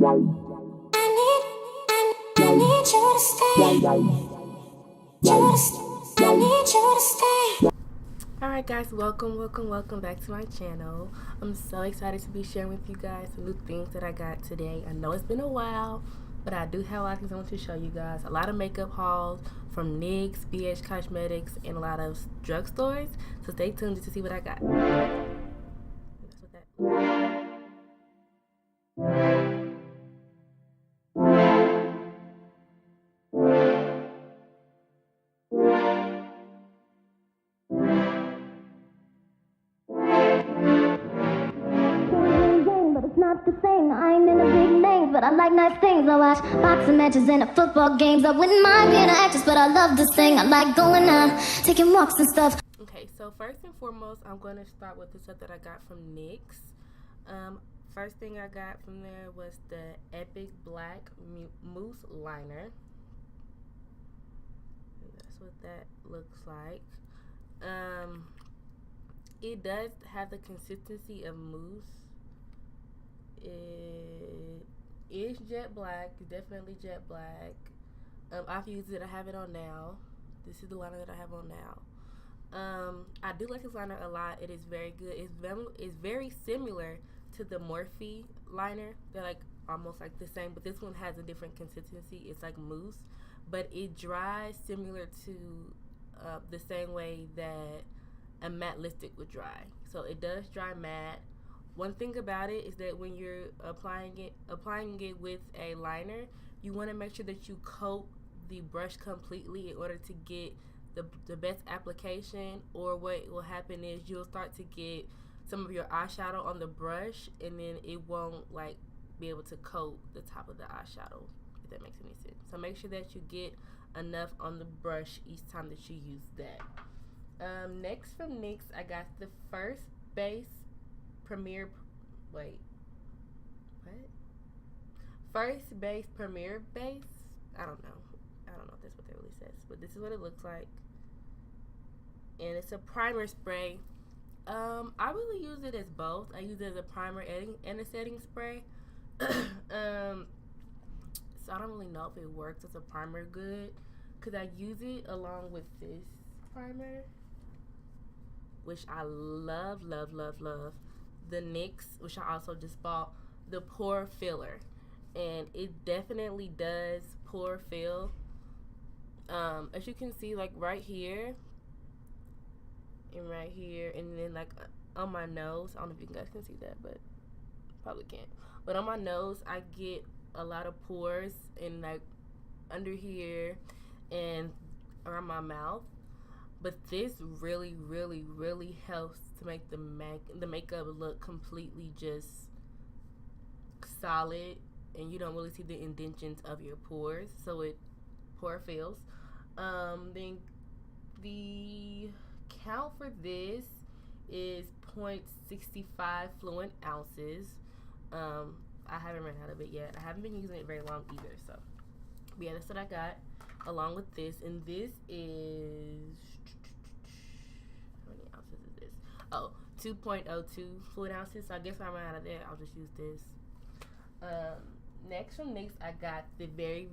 Alright guys, welcome back to my channel. I'm so excited to be sharing with you guys the new things that I got today. I know it's been a while, but I do have a lot of things I want to show you guys. A lot of makeup hauls from NYX, BH Cosmetics, and a lot of drugstores. So stay tuned just to see what I got. That's what that. Not the same, I ain't in the big names, but I like nice things. I watch boxing matches and football games. I wouldn't mind being an actress, but I love to sing. I like going out, taking walks and stuff. Okay, so first and foremost, I'm going to start with the stuff that I got from NYX. First thing I got from there was the Epic Black Mousse Liner. And that's what that looks like. It does have the consistency of mousse. It is jet black. It's definitely jet black. I've used it. I have it on now. This is the liner that I have on now. I do like this liner a lot. It is very good. It's very similar to the Morphe liner. They're like almost like the same, but this one has a different consistency. It's like mousse, but it dries similar to the same way that a matte lipstick would dry. So it does dry matte. One thing about it is that when you're applying it with a liner, you want to make sure that you coat the brush completely in order to get the best application, or what will happen is you'll start to get some of your eyeshadow on the brush and then it won't like be able to coat the top of the eyeshadow, if that makes any sense. So make sure that you get enough on the brush each time that you use that. Next from NYX, I got the First Base Premier Base. I don't know if that's what that really says, but this is what it looks like, and it's a primer spray. I really use it as both. I use it as a primer and a setting spray. So I don't really know if it works as a primer good, because I use it along with this primer, which I love. The NYX, which I also just bought, the pore filler, and it definitely does pore fill. As you can see, like right here and then like on my nose. I don't know if you guys can see that, but probably can't. But on my nose, I get a lot of pores, and like under here and around my mouth. But this really helps to make the makeup look completely just solid, and you don't really see the indentions of your pores, so it pore fills. Then the count for this is 0.65 fluent ounces. I haven't run out of it yet. I haven't been using it very long either, so but yeah, that's what I got along with this. And this is, how many ounces is this? Oh, 2.02 fluid ounces. So I guess when I run out of that, I'll just use this. Next from NYX, I got the very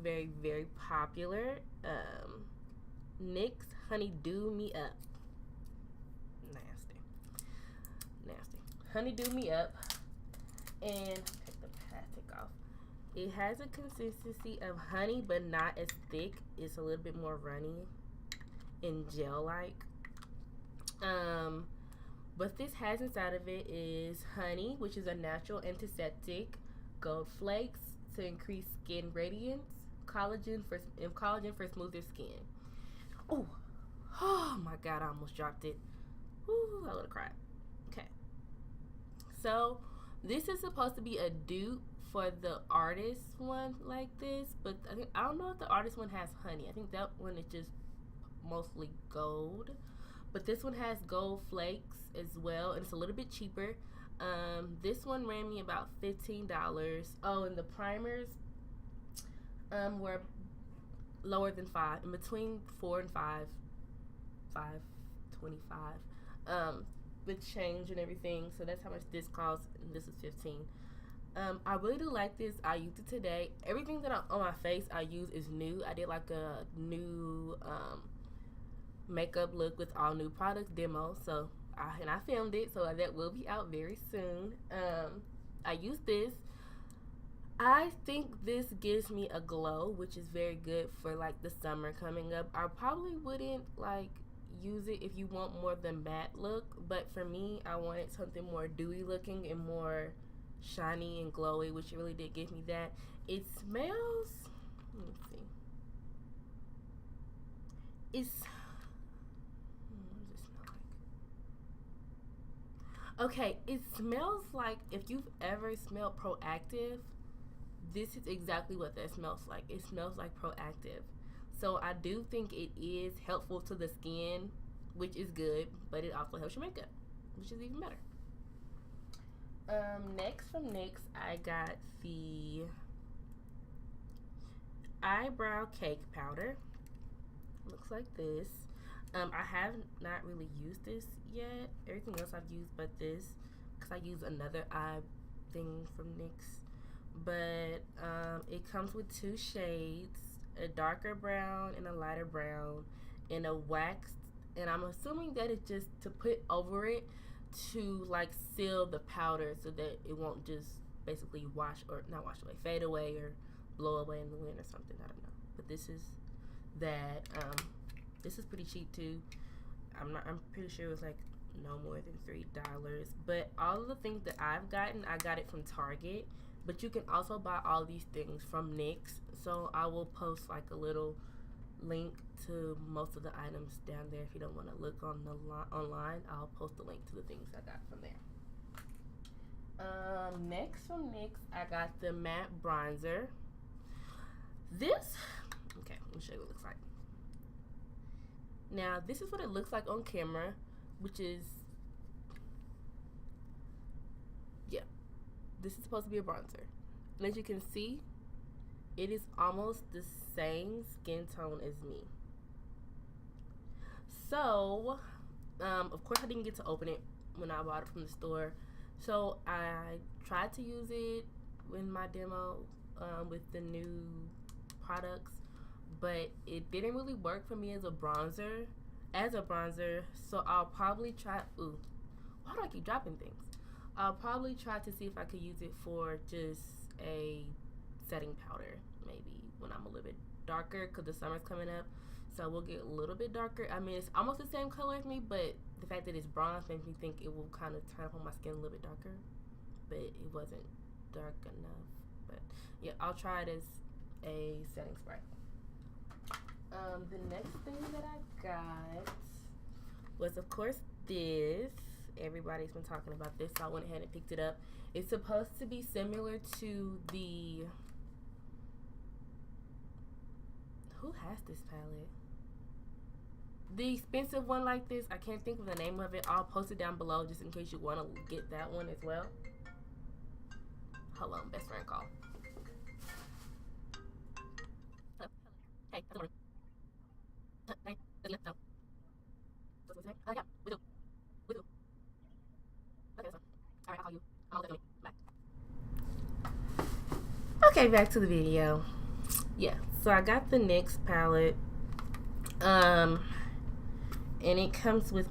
popular NYX Honeydew Me Up. Nasty. Honeydew Me Up. And take the plastic off. It has a consistency of honey, but not as thick. It's a little bit more runny and gel-like. What this has inside of it is honey, which is a natural antiseptic, gold flakes to increase skin radiance, collagen for smoother skin. Oh my god, I almost dropped it. Ooh, I would have cried. Okay, so this is supposed to be a dupe for the artist one like this, but I don't know if the artist one has honey. I think that one is just mostly gold, but this one has gold flakes as well, and it's a little bit cheaper. This one ran me about $15. Oh, and the primers were lower than $5, in between $4 and $5.25 with change and everything. So that's how much this costs, and this is $15. I really do like this. I used it today. Everything that on my face I use is new. I did like a new makeup look with all new products demo. So I filmed it, so that will be out very soon. I used this. I think this gives me a glow, which is very good for like the summer coming up. I probably wouldn't like use it if you want more of the matte look, but for me, I wanted something more dewy looking and more shiny and glowy, which it really did give me that. It smells, let me see, it's, what does it smell like? Okay, it smells like, if you've ever smelled Proactive, this is exactly what that smells like. It smells like Proactive. So I do think it is helpful to the skin, which is good, but it also helps your makeup, which is even better. Next from NYX, I got the eyebrow cake powder. Looks like this. I have not really used this yet. Everything else I've used but this, because I use another eye thing from NYX. But it comes with 2 shades, a darker brown and a lighter brown, and a waxed, and I'm assuming that it's just to put over it to like seal the powder so that it won't just basically fade away or blow away in the wind or something. I don't know. But this is that. This is pretty cheap too. I'm pretty sure it was like no more than $3. But all of the things that I've gotten, I got it from Target. But you can also buy all these things from NYX. So I will post like a little link to most of the items down there. If you don't want to look on the online, I'll post a link to the things I got from there. Next from NYX, I got the Matte Bronzer. This, okay, let me show you what it looks like. Now, this is what it looks like on camera, which is, yeah, this is supposed to be a bronzer. And as you can see, it is almost the same skin tone as me. So, of course I didn't get to open it when I bought it from the store. So I tried to use it in my demo with the new products, but it didn't really work for me as a bronzer. So I'll probably try, why do I keep dropping things? I'll probably try to see if I could use it for just a setting powder, maybe when I'm a little bit darker, because the summer's coming up, so we'll get a little bit darker. I mean, it's almost the same color as me, but the fact that it's bronze makes me think it will kind of turn up on my skin a little bit darker, but it wasn't dark enough. But yeah, I'll try it as a setting spray. The next thing that I got was, of course, this. Everybody's been talking about this, so I went ahead and picked it up. It's supposed to be similar to the, who has this palette? The expensive one like this. I can't think of the name of it. I'll post it down below just in case you want to get that one as well. Hold on, best friend call. Hello. Hey, how's it going? Hey, no. What's it say? Yeah, we do. Okay, so. Alright, I'll call you. I'll let you know. Bye. Okay, back to the video. Yeah, so I got the NYX palette. And it comes with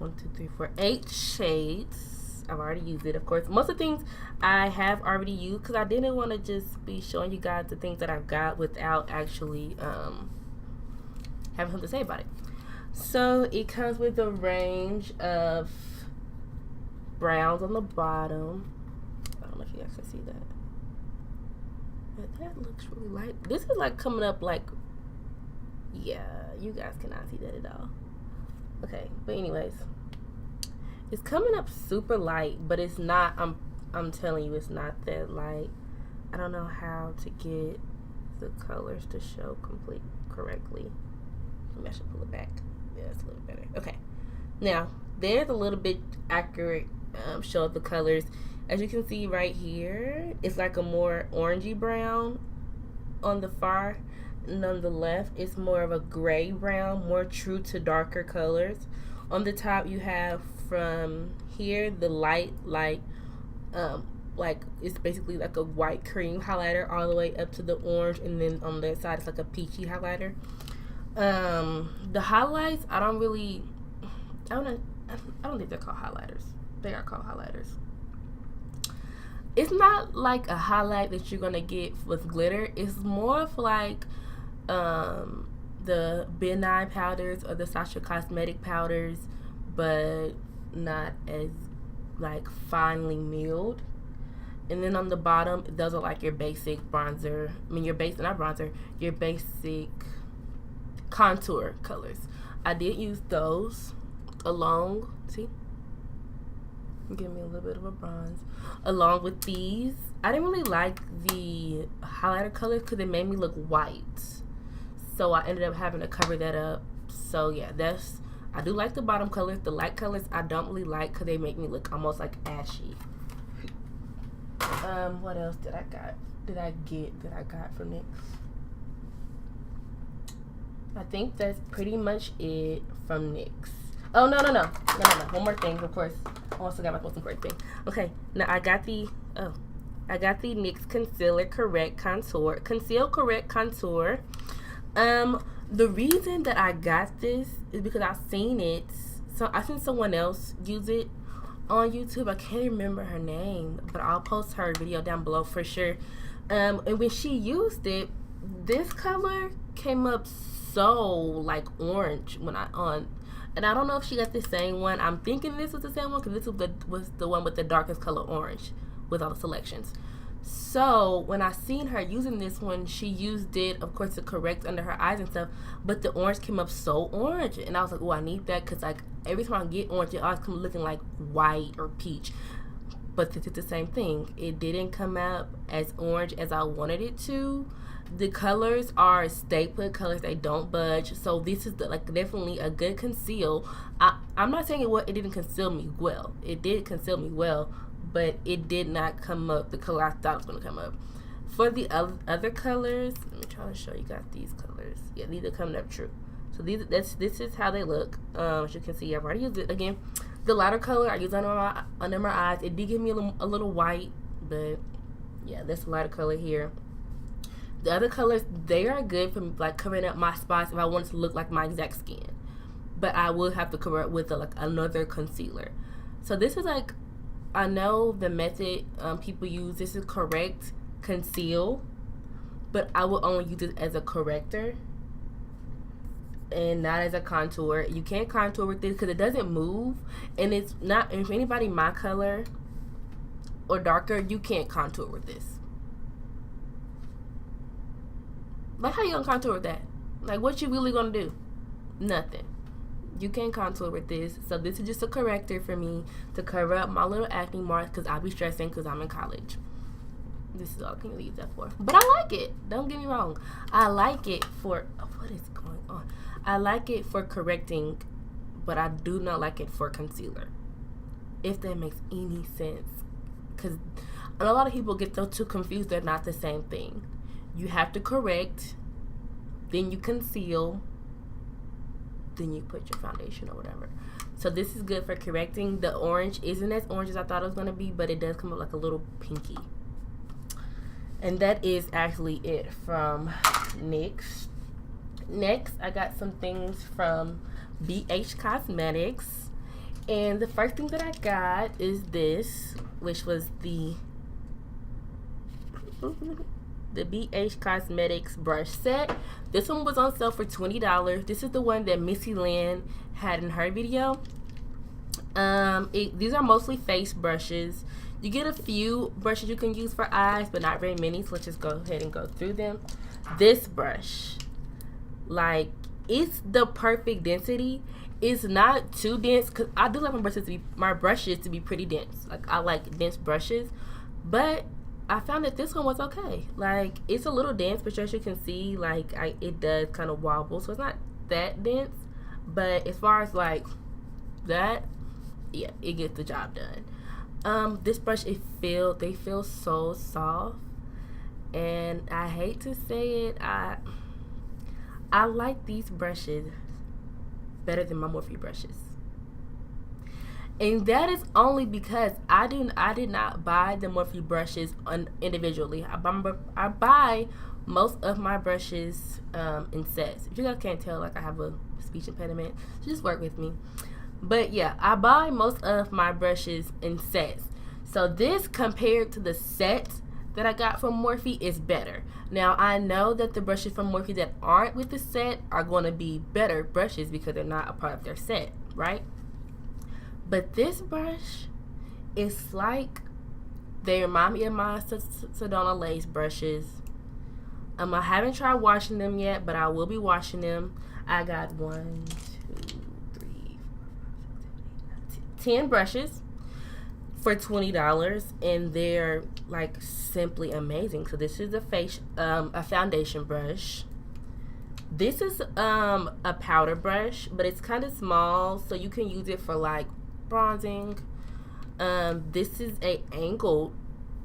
8 shades. I've already used it, of course. Most of the things I have already used because I didn't want to just be showing you guys the things that I've got without actually having something to say about it. So it comes with a range of browns on the bottom. I don't know if you guys can see that. But that looks really light. This is like coming up like, yeah, you guys cannot see that at all. Okay, but anyways, it's coming up super light, but it's not, I'm telling you, it's not that light. I don't know how to get the colors to show correctly. Maybe I should pull it back. Yeah, that's a little better. Okay, now there's a little bit accurate show of the colors. As you can see right here, it's like a more orangey brown on the far, and on the left it's more of a gray brown, more true to darker colors. On the top you have from here the light like, it's basically like a white cream highlighter all the way up to the orange, and then on that side it's like a peachy highlighter. The highlights, I don't think they're called highlighters. They are called highlighters. It's not like a highlight that you're gonna get with glitter. It's more of like the benign powders or the Sasha Cosmetic powders, but not as like finely milled. And then on the bottom, those are like your basic bronzer. I mean, your basic, not bronzer, your basic contour colors. I did use those along, see? Give me a little bit of a bronze. Along with these. I didn't really like the highlighter colors because they made me look white. So I ended up having to cover that up. So yeah, I do like the bottom colors. The light colors I don't really like because they make me look almost like ashy. What else did I got from NYX? I think that's pretty much it from NYX. Oh, no. One more thing, of course. I also got my most important thing. Okay, now I got the NYX Conceal Correct Contour. The reason that I got this is because I've seen it. So I seen someone else use it on YouTube. I can't remember her name, but I'll post her video down below for sure. And when she used it, this color came up so like orange when and I don't know if she got the same one. I'm thinking this was the same one because this was the one with the darkest color orange with all the selections. So when I seen her using this one, she used it, of course, to correct under her eyes and stuff, but the orange came up so orange, and I was like, oh, I need that, because like every time I get orange, it always comes looking like white or peach. But this is the same thing. It didn't come out as orange as I wanted it to. The colors are stay put colors, they don't budge. So this is definitely a good conceal. I'm not saying it didn't conceal me well. It did conceal me well, but it did not come up the color I thought it was going to come up. For the other colors, let me try to show you guys these colors. Yeah, these are coming up true. So this is how they look. As you can see, I've already used it. Again, the lighter color I used under my eyes. It did give me a little white, but yeah, that's the lighter color here. The other colors, they are good for like covering up my spots if I want it to look like my exact skin. But I will have to cover it with like another concealer. So this is like, I know the method people use. This is correct conceal, but I will only use it as a corrector and not as a contour. You can't contour with this because it doesn't move, and it's not. If anybody my color or darker, you can't contour with this. Like, how you gonna contour with that? Like, what you really gonna do? Nothing. You can't contour with this. So this is just a corrector for me to cover up my little acne marks because I be stressing because I'm in college. This is all I can use that for. But I like it. Don't get me wrong. I like it for... what is going on? I like it for correcting, but I do not like it for concealer. If that makes any sense. Because a lot of people get those two confused. They're not the same thing. You have to correct, then you conceal, then you put your foundation or whatever. So this is good for correcting. The orange isn't as orange as I thought it was going to be, but it does come up like a little pinky. And that is actually it from NYX. Next, I got some things from BH Cosmetics. And the first thing that I got is this, which was the BH Cosmetics brush set. This one was on sale for $20. This is the one that Missy Lynn had in her video. These are mostly face brushes. You get a few brushes you can use for eyes, but not very many, so let's just go ahead and go through them. This brush, like, it's the perfect density. It's not too dense, because I do like my brushes to be pretty dense. Like, I like dense brushes, but I found that this one was okay. Like, it's a little dense, but as you can see, like, it does kind of wobble, so it's not that dense. But as far as like that, yeah, it gets the job done. This brush, they feel so soft, and I hate to say it, I like these brushes better than my Morphe brushes. And that is only because I did not buy the Morphe brushes individually. I buy most of my brushes in sets. If you guys can't tell, like, I have a speech impediment, so just work with me. But yeah, I buy most of my brushes in sets. So this, compared to the set that I got from Morphe, is better. Now, I know that the brushes from Morphe that aren't with the set are going to be better brushes because they're not a part of their set, right? But this brush is like, they remind me of my Sedona Lace brushes. I haven't tried washing them yet, but I will be washing them. I got 10 brushes for $20, and they're like simply amazing. So this is a foundation brush. This is a powder brush, but it's kind of small, so you can use it for like bronzing. This is a angled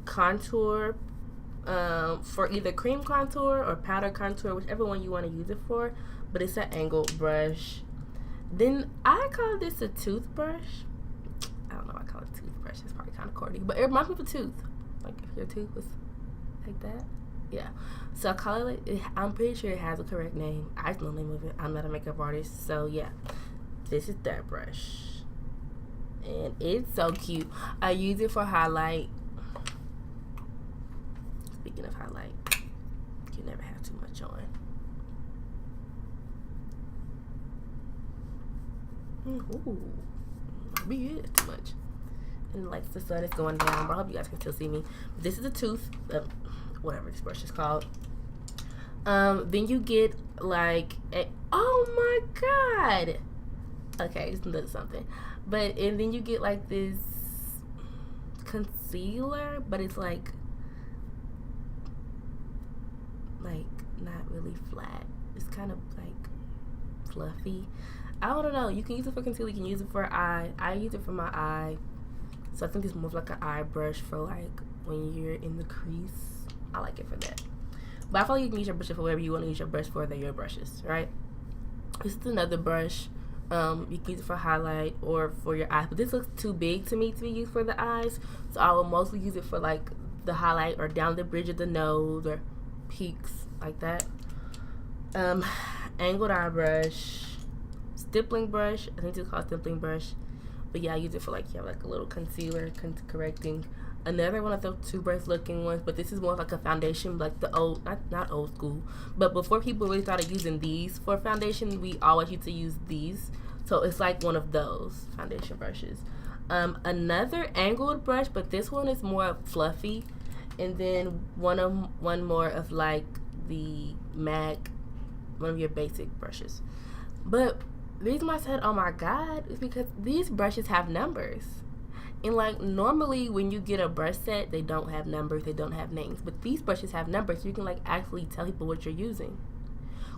contour for either cream contour or powder contour, whichever one you want to use it for, but it's an angled brush. Then I call this a toothbrush. I don't know why I call it a toothbrush, it's probably kind of corny, but it reminds me of a tooth, like if your tooth was like that. Yeah, so I call it, I'm pretty sure it has a correct name. I just know the name of it. I'm not a makeup artist, so yeah, this is that brush. And it's so cute. I use it for highlight. Speaking of highlight, you never have too much on. Ooh, maybe it is too much. And like the sun is going down, but I hope you guys can still see me. This is a tooth, whatever this brush is called. Then you get like a, oh my god. Okay, just did something. But, and then you get like this concealer, but it's like not really flat. It's kind of like fluffy. I don't know. You can use it for concealer. You can use it for eye. I use it for my eye. So I think it's more of like an eye brush for like when you're in the crease. I like it for that. But I feel like you can use your brush for whatever you want to use your brush for. They're your brushes, right? This is another brush. You can use it for highlight or for your eyes, but this looks too big to me to be used for the eyes, so I will mostly use it for like the highlight or down the bridge of the nose or peaks like that. Angled eye brush, stippling brush. I think it's called stippling brush, but yeah, I use it for like, like a little concealer correcting. Another one of those toothbrush looking ones, but this is more like a foundation, like the old, not old school, but before people really started using these for foundation, we always used to use these. So it's like one of those foundation brushes. Another angled brush, but this one is more fluffy. And then one more of like the MAC, one of your basic brushes. But the reason why I said, oh my god, is because these brushes have numbers. And like normally when you get a brush set, they don't have numbers, they don't have names. But these brushes have numbers, so you can like actually tell people what you're using.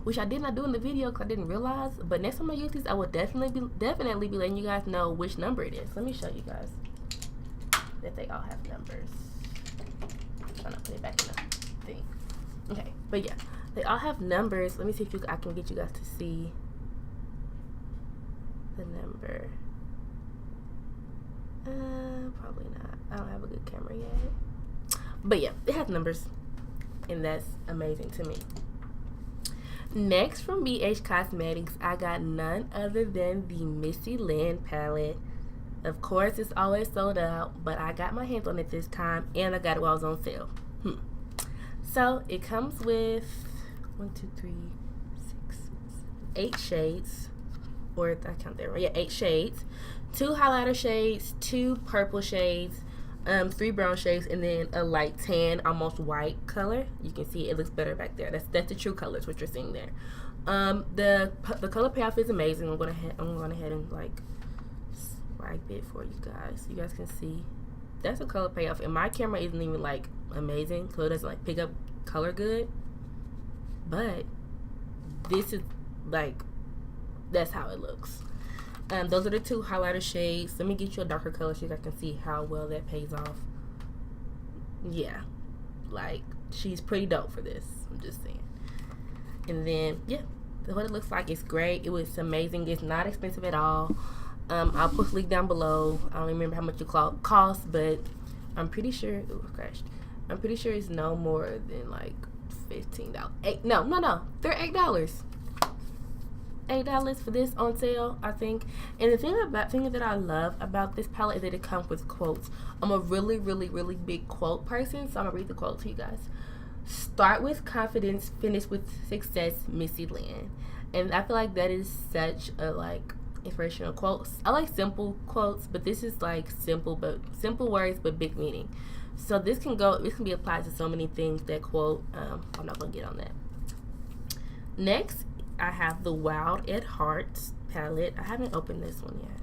Which I did not do in the video because I didn't realize. But next time I use these, I will definitely be letting you guys know which number it is. Let me show you guys that they all have numbers. I'm trying to put it back in the thing. Okay, but yeah, they all have numbers. Let me see if I can get you guys to see the number. Probably not. I don't have a good camera yet. But yeah, it has numbers, and that's amazing to me. Next from BH Cosmetics, I got none other than the Missy Lynn palette. Of course, it's always sold out, but I got my hands on it this time, and I got it while it was on sale. So it comes with 8 shades, or I count that right? Yeah, 8 shades. 2 highlighter shades, 2 purple shades, 3 brown shades, and then a light tan, almost white color. You can see it looks better back there. That's the true colors, what you're seeing there. The color payoff is amazing. I'm going ahead and like swipe it for you guys. You guys can see that's a color payoff, and my camera isn't even like amazing, so it doesn't like pick up color good. But this is like, that's how it looks. Those are the 2 highlighter shades. Let me get you a darker color so you guys can see how well that pays off. Yeah, like she's pretty dope for this. I'm just saying. And then yeah, what it looks like is great. It was amazing. It's not expensive at all. I'll put a link down below. I don't remember how much it costs, but I'm pretty sure. Ooh, crashed. I'm pretty sure it's no more than like $15. No. They're $8. $8 for this on sale, I think. And the thing that I love about this palette is that it comes with quotes. I'm a really big quote person, so I'm gonna read the quote to you guys. Start with confidence, finish with success, Missy, Lynn. And I feel like that is such a like inspirational quotes. I like simple quotes, but this is like simple words but big meaning. So this can be applied to so many things, that quote. I'm not gonna get on that. Next, I have the Wild at Heart palette. I haven't opened this one yet.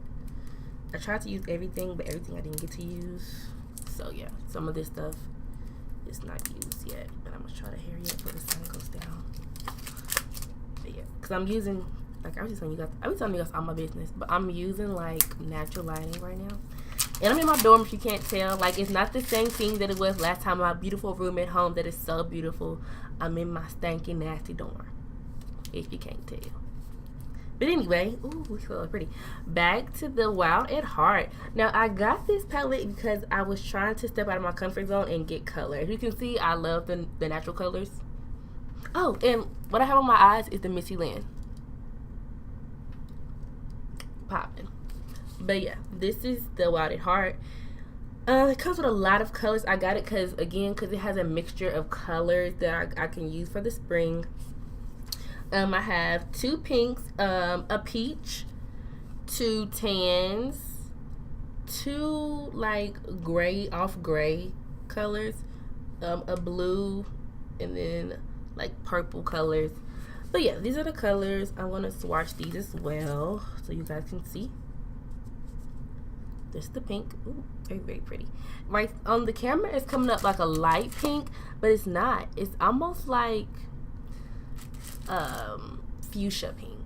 I tried to use everything, but everything I didn't get to use. So yeah, some of this stuff is not used yet, but I'm gonna try to hurry up before the sun goes down. But yeah, because I'm using, like I was telling you guys all my business, but I'm using like natural lighting right now. And I'm in my dorm, if you can't tell. Like, it's not the same thing that it was last time. My beautiful room at home that is so beautiful. I'm in my stanky, nasty dorm, if you can't tell. But anyway, ooh, it's so pretty. Back to the Wild at Heart. Now, I got this palette because I was trying to step out of my comfort zone and get color. As you can see, I love the natural colors. Oh, and what I have on my eyes is the Missy Lynn. Popping. But yeah, this is the Wild at Heart. It comes with a lot of colors. I got it because it has a mixture of colors that I can use for the spring. I have 2 pinks, a peach, 2 tans, 2 like off gray colors, a blue, and then like purple colors. But yeah, these are the colors. I want to swatch these as well so you guys can see. This is the pink. Ooh, very pretty. Right on the camera, it's coming up like a light pink, but it's not. It's almost like fuchsia pink,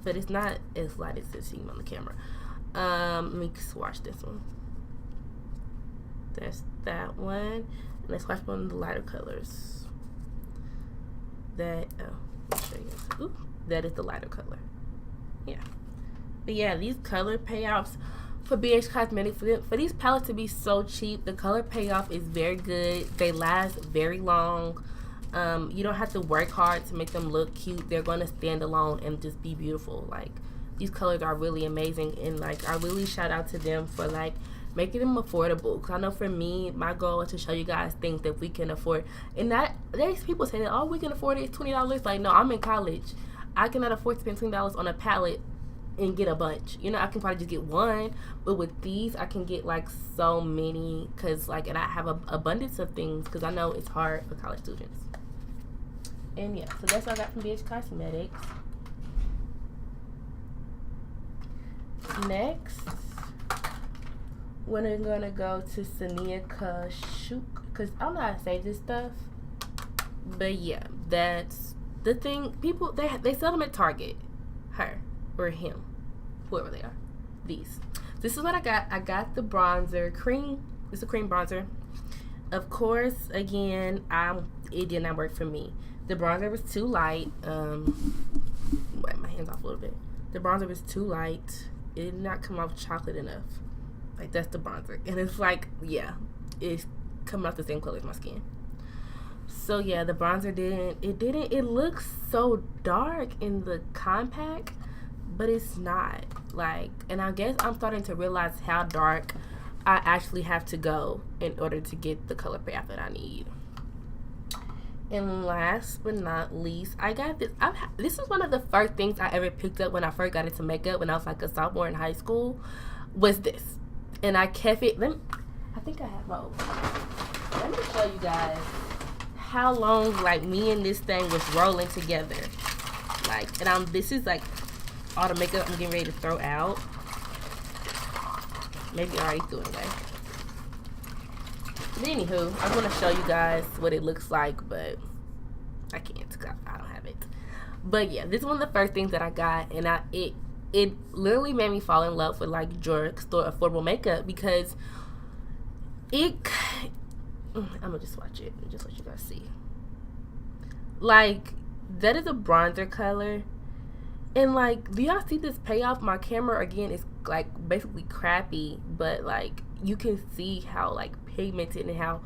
but it's not as light as it seems on the camera. Let me swatch this one. That's that one, and let's swatch one of the lighter colors. Let me show you. Ooh, that is the lighter color. Yeah, but yeah, these color payouts for BH Cosmetics, for these palettes to be so cheap, the color payoff is very good. They last very long. You don't have to work hard to make them look cute. They're going to stand alone and just be beautiful. Like, these colors are really amazing, and like, I really shout out to them for like making them affordable. Because I know for me, my goal is to show you guys things that we can afford. And there's people say that, oh, we can afford it, it's $20. Like, no, I'm in college. I cannot afford to spend $20 on a palette and get a bunch. You know, I can probably just get one, but with these I can get like so many, because like, and I have an abundance of things because I know it's hard for college students. And yeah, so that's what I got from BH Cosmetics. Next, we're gonna go to Sonia Kashuk, because I don't know how to say this stuff, but yeah, that's the thing. People, they sell them at Target. Her or him, whoever they are. These. This is what I got. I got the bronzer cream. It's a cream bronzer. Of course, again, it did not work for me. The bronzer was too light. Wipe my hands off a little bit. The bronzer was too light. It did not come off chocolate enough. Like, that's the bronzer. And it's like, yeah, it's coming off the same color as my skin. So yeah, the bronzer it looks so dark in the compact, but it's not. Like, and I guess I'm starting to realize how dark I actually have to go in order to get the color payoff that I need. And last but not least, I got this. This is one of the first things I ever picked up when I first got into makeup when I was like a sophomore in high school, was this. And I kept it. I think I have both. Let me show you guys how long like me and this thing was rolling together. Like, and this is like all the makeup I'm getting ready to throw out. Maybe I already threw it away. But anywho, I'm going to show you guys what it looks like, but I can't because I don't have it. But yeah, this is one of the first things that I got, and it literally made me fall in love with like drugstore affordable makeup, because I'm gonna just watch it and just let you guys see. Like, that is a bronzer color, And like, do y'all see this payoff? My camera again is like basically crappy, but like you can see how like pigmented and how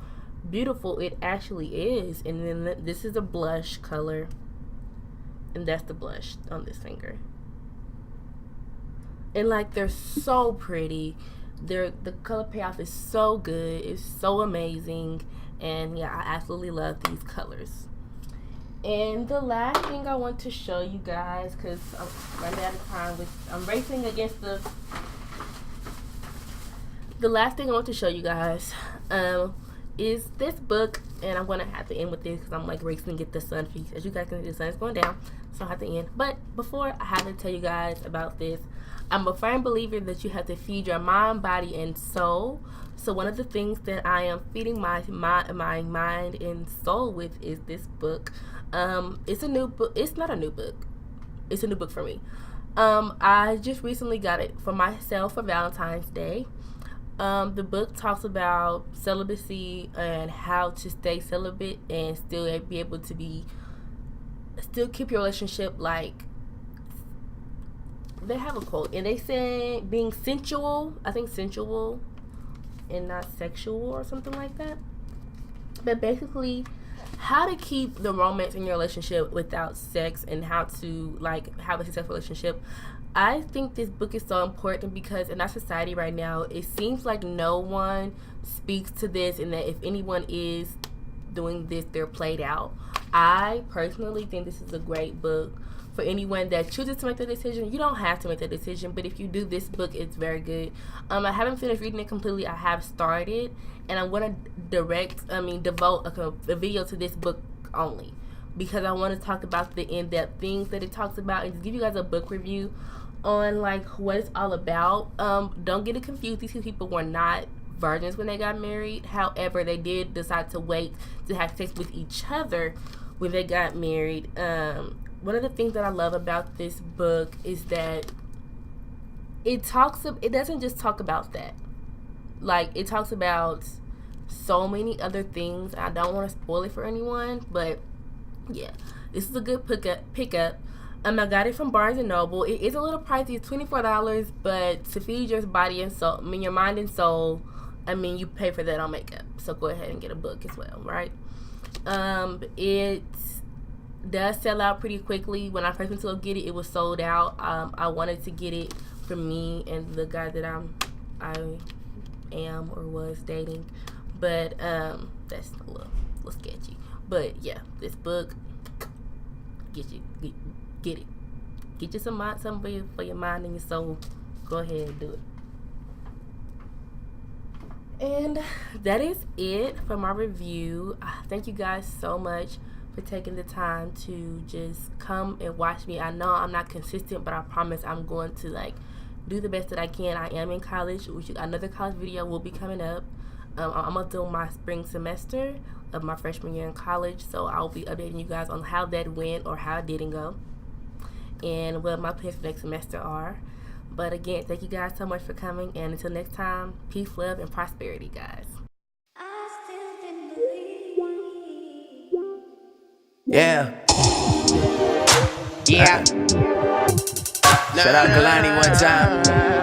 beautiful it actually is. And then this is a blush color, and that's the blush on this finger. And like, they're so pretty. The color payoff is so good. It's so amazing. And yeah, I absolutely love these colors. And the last thing I want to show you guys, because I'm running out of time, I'm racing against the last thing I want to show you guys is this book. And I'm going to have to end with this because I'm like racing to get the sun feast. As you guys can see, the sun is going down, so I have to end. But before, I have to tell you guys about this. I'm a firm believer that you have to feed your mind, body, and soul. So one of the things that I am feeding my mind and soul with is this book. It's a new book. It's not a new book. It's a new book for me. I just recently got it for myself for Valentine's Day. The book talks about celibacy and how to stay celibate and still be able to still keep your relationship like. They have a quote, and they say being sensual. I think sensual and not sexual or something like that. But basically, how to keep the romance in your relationship without sex and how to like have a successful relationship. I think this book is so important because in our society right now, it seems like no one speaks to this, and that if anyone is doing this, they're played out. I personally think this is a great book for anyone that chooses to make the decision. You don't have to make the decision, but if you do, this book is very good. I haven't finished reading it completely. I have started, and I'm going to devote a video to this book only because I want to talk about the in-depth things that it talks about and just give you guys a book review on like what it's all about. Don't get it confused. These two people were not virgins when they got married. However, they did decide to wait to have sex with each other when they got married. One of the things that I love about this book is that it doesn't just talk about that. Like, it talks about so many other things. I don't want to spoil it for anyone, but yeah, this is a good pickup. I got it from Barnes & Noble. It is a little pricey. It's $24, but to feed your body and soul, your mind and soul, you pay for that on MakeUp. So go ahead and get a book as well, right? It does sell out pretty quickly. When I first went to go get it, it was sold out. I wanted to get it for me and the guy that I am or was dating, but that's a little sketchy. But yeah, this book, get it, get you something for your mind and your soul. Go ahead and do it. And that is it for my review. Thank you guys so much for taking the time to just come and watch me. I know I'm not consistent, but I promise I'm going to like do the best that I can. I am in college, which another college video will be coming up. I'm gonna do my spring semester of my freshman year in college, so I'll be updating you guys on how that went or how it didn't go and what my plans for next semester are. But again, thank you guys so much for coming, and until next time, peace, love, and prosperity, guys. Yeah. Yeah. Shout out Khelani one time.